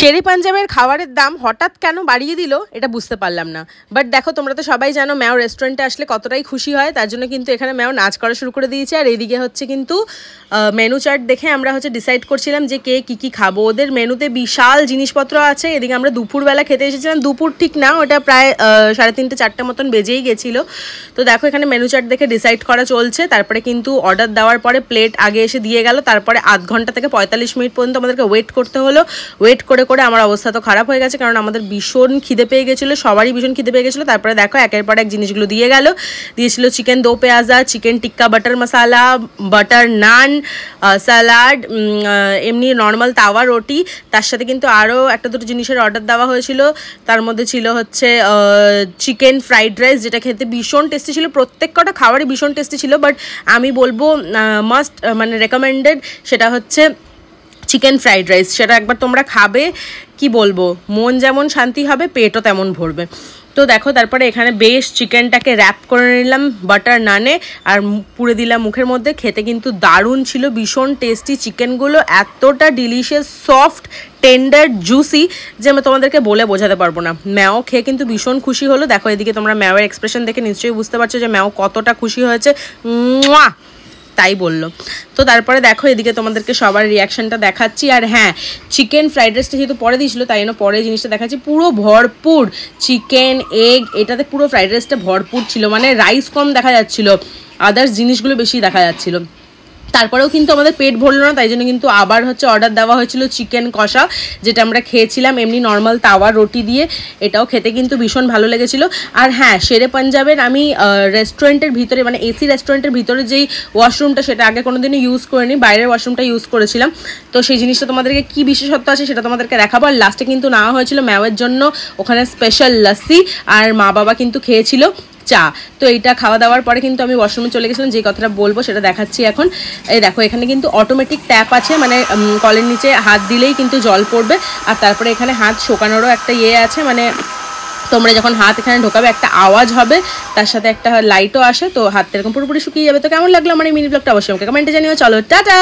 শেরে পাঞ্জাবের খাবারের দাম হঠাৎ কেন বাড়িয়ে দিল এটা বুঝতে পারলাম না। বাট দেখো, তোমরা তো সবাই জানো ম্যাও রেস্টুরেন্টে আসলে কতটাই খুশি হয়, তার জন্য কিন্তু এখানে ম্যাও নাচ করা শুরু করে দিয়েছে। আর এইদিকে হচ্ছে কিন্তু মেনু চার্ট দেখে আমরা হচ্ছে ডিসাইড করছিলাম যে কে কী কী খাবো। ওদের মেনুতে বিশাল জিনিসপত্র আছে। এদিকে আমরা দুপুরবেলা খেতে এসেছিলাম, দুপুর ঠিক না, ওটা প্রায় 3:30 4টে মতন বেজেই গেছিলো। তো দেখো এখানে মেনু চার্ট দেখে ডিসাইড করা চলছে। তারপরে কিন্তু অর্ডার দেওয়ার পরে প্লেট আগে এসে দিয়ে গেল। তারপরে আধ ঘন্টা থেকে 45 মিনিট পর্যন্ত আমাদেরকে ওয়েট করতে হলো। ওয়েট করে করে আমার অবস্থা তো খারাপ হয়ে গেছে, কারণ আমাদের ভীষণ খিদে পেয়ে গেছিলো, সবারই ভীষণ খিদে পেয়ে গেছিলো। তারপরে দেখো একের পর এক জিনিসগুলো দিয়ে গেল। দিয়েছিল চিকেন দো পেঁয়াজা, চিকেন টিক্কা বাটার মশালা, বাটার নান, স্যালাড, এমনি নর্মাল তাওয়া রুটি। তার সাথে কিন্তু আরও একটা দুটো জিনিসের অর্ডার দেওয়া হয়েছিল। তার মধ্যে ছিল হচ্ছে চিকেন ফ্রাইড রাইস, যেটা খেতে ভীষণ টেস্টি ছিল। প্রত্যেক কটা খাবারই ভীষণ টেস্টি ছিল, বাট আমি বলবো মাস্ট মানে রেকমেন্ডেড সেটা হচ্ছে চিকেন ফ্রাইড রাইস। সেটা একবার তোমরা খাবে, কি বলবো, মন যেমন শান্তি হবে পেটও তেমন ভরবে। তো দেখো তারপরে এখানে বেশ চিকেনটাকে র্যাপ করে নিলাম বাটার নানে আর পুড়ে দিলাম মুখের মধ্যে। খেতে কিন্তু দারুণ ছিল, ভীষণ টেস্টি। চিকেনগুলো এতটা ডিলিশিয়াস, সফট, টেন্ডার, জুসি যে আমি তোমাদেরকে বলে বোঝাতে পারবো না। ম্যাও খেয়ে কিন্তু ভীষণ খুশি হলো। দেখো এদিকে তোমরা ম্যাওয়ের এক্সপ্রেশন দেখে নিশ্চয়ই বুঝতে পারছো যে ম্যাও কতটা খুশি হয়েছে, তাই বললো। তো তারপরে দেখো এদিকে তোমাদেরকে সবার রিয়াকশানটা দেখাচ্ছি। আর হ্যাঁ, চিকেন ফ্রাইড রাইসটা যেহেতু পরে দিয়েছিলো তাই জন্য পরে জিনিসটা দেখাচ্ছি। পুরো ভরপুর চিকেন, এগ, এটাতে পুরো ফ্রাইড রাইসটা ভরপুর ছিল। মানে রাইস কম দেখা যাচ্ছিলো, আদার্স জিনিসগুলো বেশি দেখা যাচ্ছিলো। তারপরেও কিন্তু আমাদের পেট ভরলো না, তাই জন্য কিন্তু আবার হচ্ছে অর্ডার দেওয়া হয়েছিল চিকেন কষা, যেটা আমরা খেয়েছিলাম এমনি নর্মাল তাওয়া রুটি দিয়ে। এটাও খেতে কিন্তু ভীষণ ভালো লেগেছিলো। আর হ্যাঁ, শেরে পাঞ্জাবের আমি রেস্টুরেন্টের ভিতরে মানে এসি রেস্টুরেন্টের ভিতরে যেই ওয়াশরুমটা সেটা আগে কোনো দিনও ইউজ করিনি, বাইরের ওয়াশরুমটা ইউজ করেছিলাম। তো সেই জিনিসটা তোমাদেরকে কী বিশেষত্ব আছে সেটা তোমাদেরকে দেখাবো। আর লাস্টে কিন্তু নেওয়া হয়েছিল ম্যাওয়ের জন্য ওখানে স্পেশাল লস্যি, আর মা বাবা কিন্তু খেয়েছিল চা। তো এইটা খাওয়া দাওয়ার পরে কিন্তু আমি ওয়াশরুমে চলে গেছিলাম। যে কথাটা বলবো সেটা দেখাচ্ছি এখন। এই দেখো এখানে কিন্তু অটোমেটিক ট্যাপ আছে, মানে কলের নিচে হাত দিলেই কিন্তু জল পড়বে। আর তারপরে এখানে হাত শোকানোরও একটা আছে, মানে তোমরা যখন হাত এখানে ঢোকাবে একটা আওয়াজ হবে, তার সাথে একটা লাইটও আসে। তো হাত এরকম পুরোপুরি শুকিয়ে যাবে। তো কেমন লাগলো আমার এই মিনি ব্লগটা অবশ্যই আমাকে কমেন্টে জানিও। চলো টাটা।